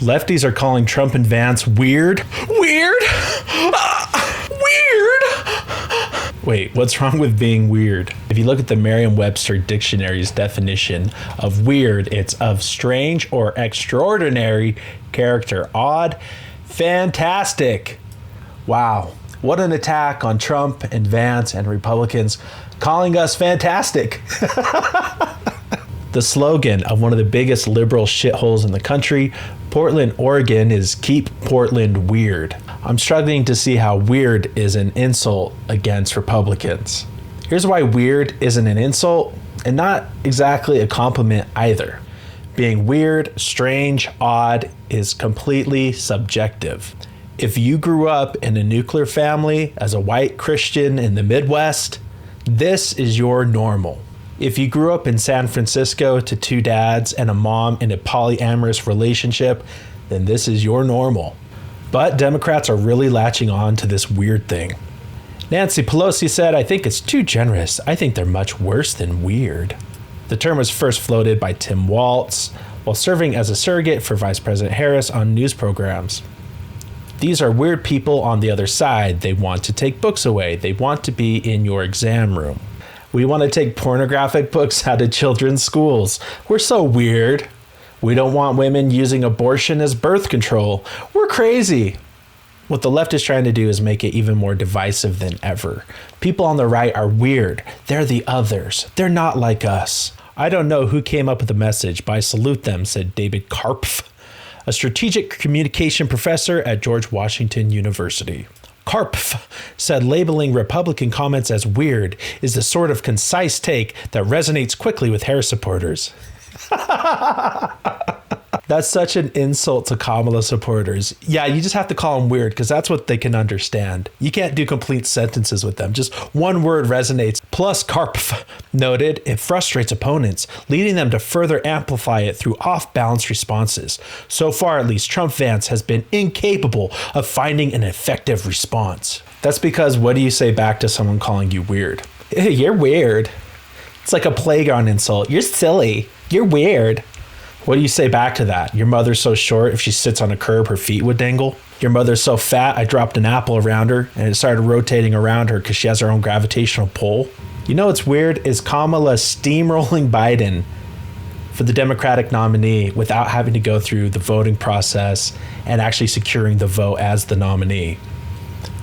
Lefties are calling Trump and Vance weird. Weird? Weird? Wait, what's wrong with being weird? If you look at the Merriam-Webster dictionary's definition of weird, it's of strange or extraordinary character. Odd, fantastic. Wow, what an attack on Trump and Vance and Republicans calling us fantastic. The slogan of one of the biggest liberal shitholes in the country, Portland, Oregon, is Keep Portland Weird. I'm struggling to see how weird is an insult against Republicans. Here's why weird isn't an insult and not exactly a compliment either. Being weird, strange, odd is completely subjective. If you grew up in a nuclear family as a white Christian in the Midwest, this is your normal. If you grew up in San Francisco to two dads and a mom in a polyamorous relationship, then this is your normal. But Democrats are really latching on to this weird thing. Nancy Pelosi said, "I think it's too generous. I think they're much worse than weird." The term was first floated by Tim Walz while serving as a surrogate for Vice President Harris on news programs. These are weird people on the other side. They want to take books away. They want to be in your exam room. We want to take pornographic books out of children's schools. We're so weird. We don't want women using abortion as birth control. We're crazy. What the left is trying to do is make it even more divisive than ever. People on the right are weird. They're the others. They're not like us. I don't know who came up with the message, but I salute them, said David Karpf, a strategic communication professor at George Washington University. Karpf said labeling Republican comments as weird is the sort of concise take that resonates quickly with Harris supporters. That's such an insult to Kamala supporters. Yeah, you just have to call them weird because that's what they can understand. You can't do complete sentences with them. Just one word resonates. Plus, Karpf noted it frustrates opponents, leading them to further amplify it through off-balance responses. So far, at least, Trump-Vance has been incapable of finding an effective response. That's because what do you say back to someone calling you weird? You're weird. It's like a playground insult. You're silly. You're weird. What do you say back to that? Your mother's so short, if she sits on a curb, her feet would dangle. Your mother's so fat, I dropped an apple around her and it started rotating around her because she has her own gravitational pull. You know what's weird is Kamala steamrolling Biden for the Democratic nominee without having to go through the voting process and actually securing the vote as the nominee.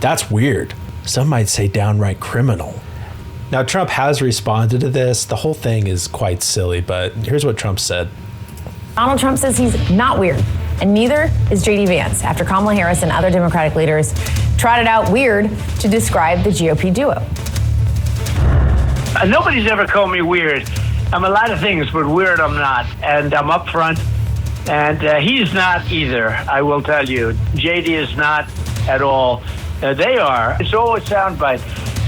That's weird. Some might say downright criminal. Now, Trump has responded to this. The whole thing is quite silly, but here's what Trump said. Donald Trump says he's not weird, and neither is J.D. Vance, after Kamala Harris and other Democratic leaders trotted out weird to describe the GOP duo. Nobody's ever called me weird. I'm a lot of things, but weird I'm not. And I'm up front, and he's not either, I will tell you. J.D. is not at all. They are. It's all a soundbite.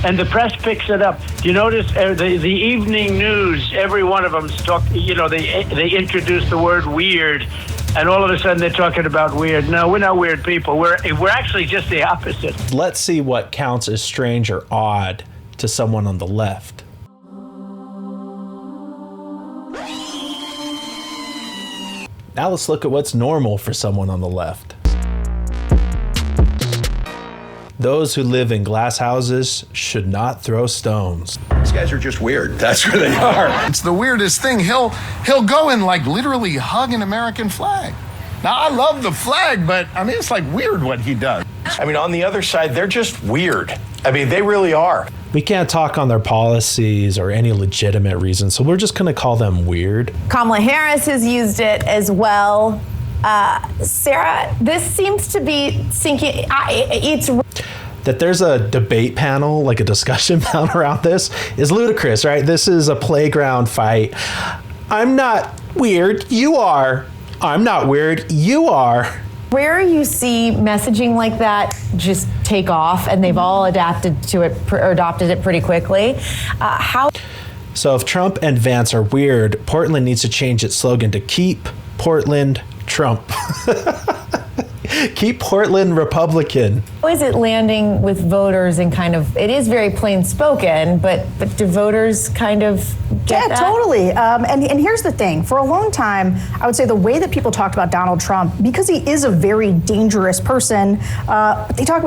And the press picks it up. Do you notice the evening news, every one of them talk, they introduce the word weird, and all of a sudden they're talking about weird. No, we're not weird people. We're actually just the opposite. Let's see what counts as strange or odd to someone on the left. Now let's look at what's normal for someone on the left. Those who live in glass houses should not throw stones. These guys are just weird. That's where they are. It's the weirdest thing. He'll go and like literally hug an American flag. Now, I love the flag, but I mean, it's like weird what he does. I mean, on the other side, they're just weird. I mean, they really are. We can't talk on their policies or any legitimate reason, so we're just going to call them weird. Kamala Harris has used it as well. Sarah, this seems to be sinking. That there's a debate panel, like a discussion panel around this is ludicrous, right? This is a playground fight. I'm not weird, you are. I'm not weird, you are. Where you see messaging like that just take off, and they've all adapted to it or adopted it pretty quickly. So if Trump and Vance are weird, Portland needs to change its slogan to Keep Portland Trump. Keep Portland Republican. How is it landing with voters and kind of, it is very plain spoken, but do voters kind of Get that? Totally. And here's the thing. For a long time, I would say the way that people talked about Donald Trump, because he is a very dangerous person, they talk,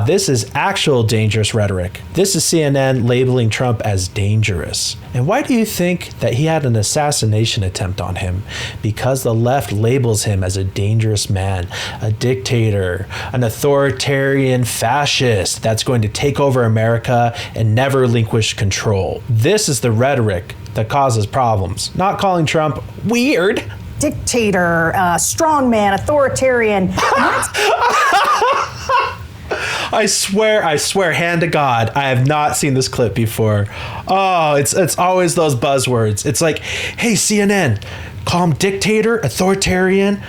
This is actual dangerous rhetoric. This is CNN labeling Trump as dangerous. And why do you think that he had an assassination attempt on him? Because the left labels him as a dangerous man, a dictator, an authoritarian fascist that's going to take over America and never relinquish control. This is the rhetoric that causes problems, not calling Trump weird. Dictator, strongman, authoritarian. I swear, hand to God, I have not seen this clip before. Oh, it's always those buzzwords. It's like, hey, CNN, call him dictator, authoritarian,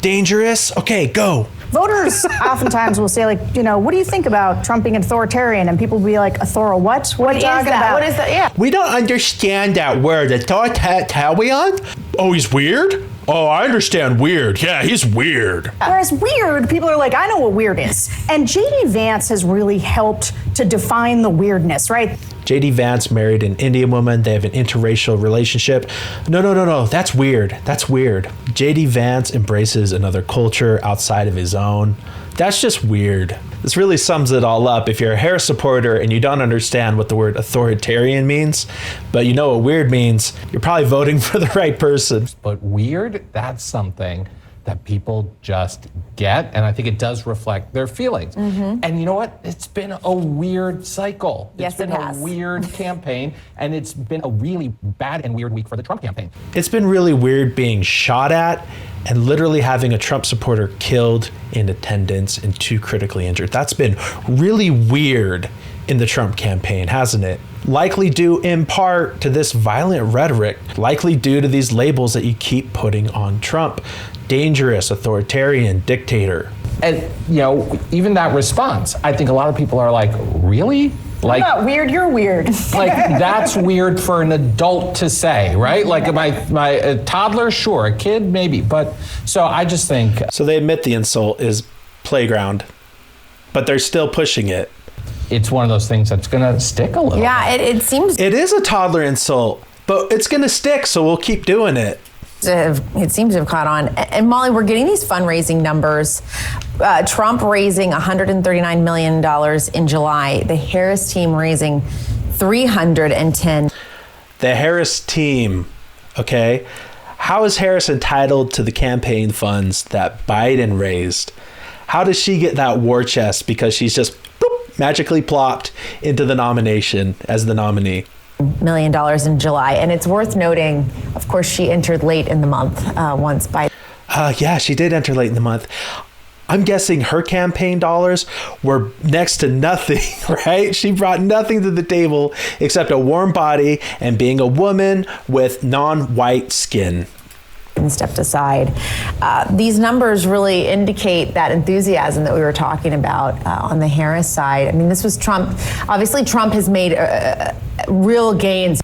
dangerous. Okay, go. Voters oftentimes will say, what do you think about Trump being authoritarian? And people will be like, what? What are you talking about? What is that? Yeah. We don't understand that word, authoritarian. Oh, he's weird? Oh, I understand weird. Yeah, he's weird. Whereas weird, people are like, I know what weird is. And J.D. Vance has really helped to define the weirdness, right? J.D. Vance married an Indian woman. They have an interracial relationship. No. That's weird. That's weird. J.D. Vance embraces another culture outside of his own. That's just weird. This really sums it all up. If you're a Harris supporter and you don't understand what the word authoritarian means, but you know what weird means, you're probably voting for the right person. But weird, that's something that people just get, and I think it does reflect their feelings. Mm-hmm. And you know what? It's been a weird cycle. Yes, it's been a weird campaign, and it's been a really bad and weird week for the Trump campaign. It's been really weird being shot at and literally having a Trump supporter killed in attendance and 2 critically injured. That's been really weird in the Trump campaign, hasn't it? Likely due in part to this violent rhetoric, likely due to these labels that you keep putting on Trump. Dangerous, authoritarian, dictator. And, even that response, I think a lot of people are like, really? Like, I'm not weird, you're weird. Like, that's weird for an adult to say, right? Like, my toddler, sure, a kid, maybe. But, so I just think... So they admit the insult is playground, but they're still pushing it. It's one of those things that's going to stick a little. Yeah, it seems... It is a toddler insult, but it's going to stick, so we'll keep doing it. It seems to have caught on. And Molly, we're getting these fundraising numbers. Trump raising $139 million in July. The Harris team raising $310. The Harris team, okay? How is Harris entitled to the campaign funds that Biden raised? How does she get that war chest because she's just magically plopped into the nomination as the nominee? $1 million in July. And it's worth noting, of course, she entered late in the month once by... Yeah, she did enter late in the month. I'm guessing her campaign dollars were next to nothing, right? She brought nothing to the table except a warm body and being a woman with non-white skin. And stepped aside. These numbers really indicate that enthusiasm that we were talking about on the Harris side. I mean, this was Trump. Obviously, Trump has made real gains.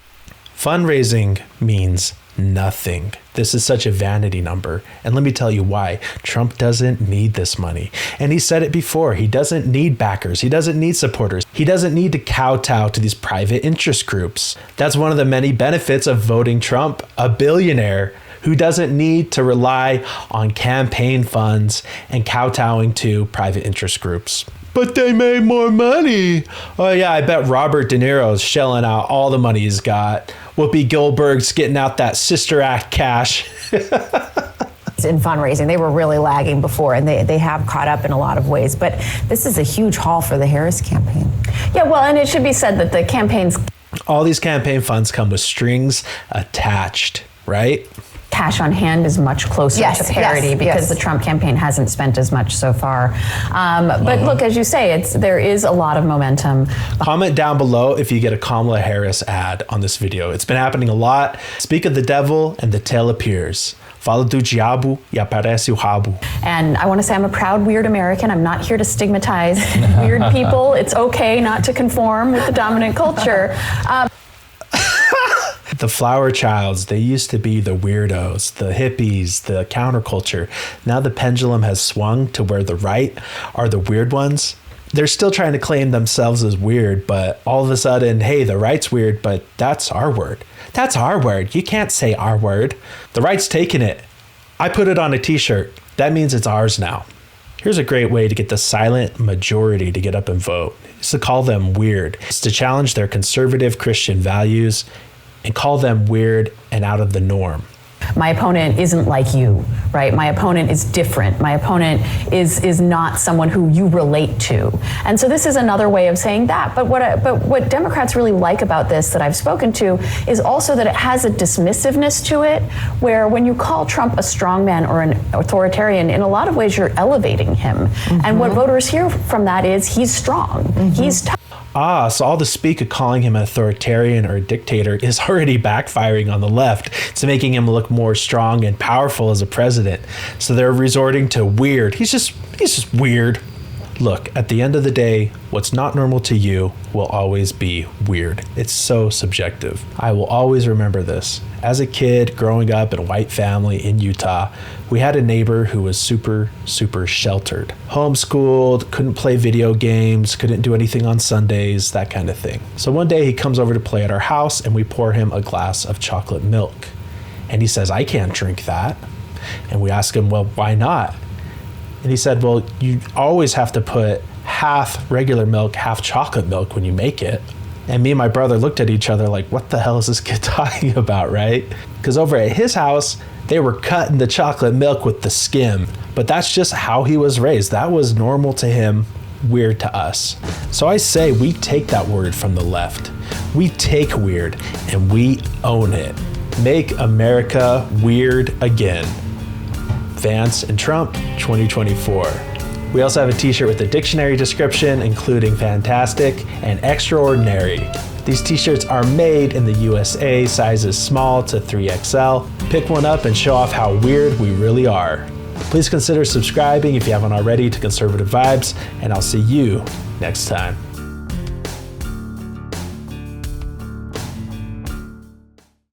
Fundraising means nothing. This is such a vanity number. And let me tell you why. Trump doesn't need this money. And he said it before. He doesn't need backers. He doesn't need supporters. He doesn't need to kowtow to these private interest groups. That's one of the many benefits of voting Trump, a billionaire who doesn't need to rely on campaign funds and kowtowing to private interest groups. But they made more money. Oh yeah, I bet Robert De Niro's shelling out all the money he's got. Whoopi Goldberg's getting out that Sister Act cash. In fundraising, they were really lagging before, and they have caught up in a lot of ways. But this is a huge haul for the Harris campaign. Yeah, well, and it should be said that the campaigns... All these campaign funds come with strings attached, right? Cash on hand is much closer to parity because the Trump campaign hasn't spent as much so far. But look, as you say, there is a lot of momentum. Comment down below if you get a Kamala Harris ad on this video. It's been happening a lot. Speak of the devil and the tail appears. Fala do diabo e aparece o rabo. And I want to say I'm a proud weird American. I'm not here to stigmatize weird people. It's okay not to conform with the dominant culture. The flower childs, they used to be the weirdos, the hippies, the counterculture. Now the pendulum has swung to where the right are the weird ones. They're still trying to claim themselves as weird, but all of a sudden, hey, the right's weird, but that's our word. That's our word. You can't say our word. The right's taking it. I put it on a t-shirt. That means it's ours now. Here's a great way to get the silent majority to get up and vote. It's to call them weird. It's to challenge their conservative Christian values and call them weird and out of the norm. My opponent isn't like you, right? My opponent is different. My opponent is not someone who you relate to. And so this is another way of saying that. But what Democrats really like about this that I've spoken to is also that it has a dismissiveness to it, where when you call Trump a strongman or an authoritarian, in a lot of ways you're elevating him. And what voters hear from that is he's strong, he's tough. So all the speak of calling him an authoritarian or a dictator is already backfiring on the left. It's making him look more strong and powerful as a president. So they're resorting to weird. He's just weird. Look, at the end of the day, what's not normal to you will always be weird. It's so subjective. I will always remember this. As a kid growing up in a white family in Utah, we had a neighbor who was super, super sheltered. Homeschooled, couldn't play video games, couldn't do anything on Sundays, that kind of thing. So one day he comes over to play at our house and we pour him a glass of chocolate milk. And he says, I can't drink that. And we ask him, well, why not? And he said, well, you always have to put half regular milk, half chocolate milk when you make it. And me and my brother looked at each other like, what the hell is this kid talking about, right? Because over at his house, they were cutting the chocolate milk with the skim. But that's just how he was raised. That was normal to him, weird to us. So I say we take that word from the left. We take weird and we own it. Make America weird again. Vance and Trump 2024. We also have a t-shirt with a dictionary description, including fantastic and extraordinary. These t-shirts are made in the USA, sizes small to 3XL. Pick one up and show off how weird we really are. Please consider subscribing if you haven't already to Conservative Vibes, and I'll see you next time.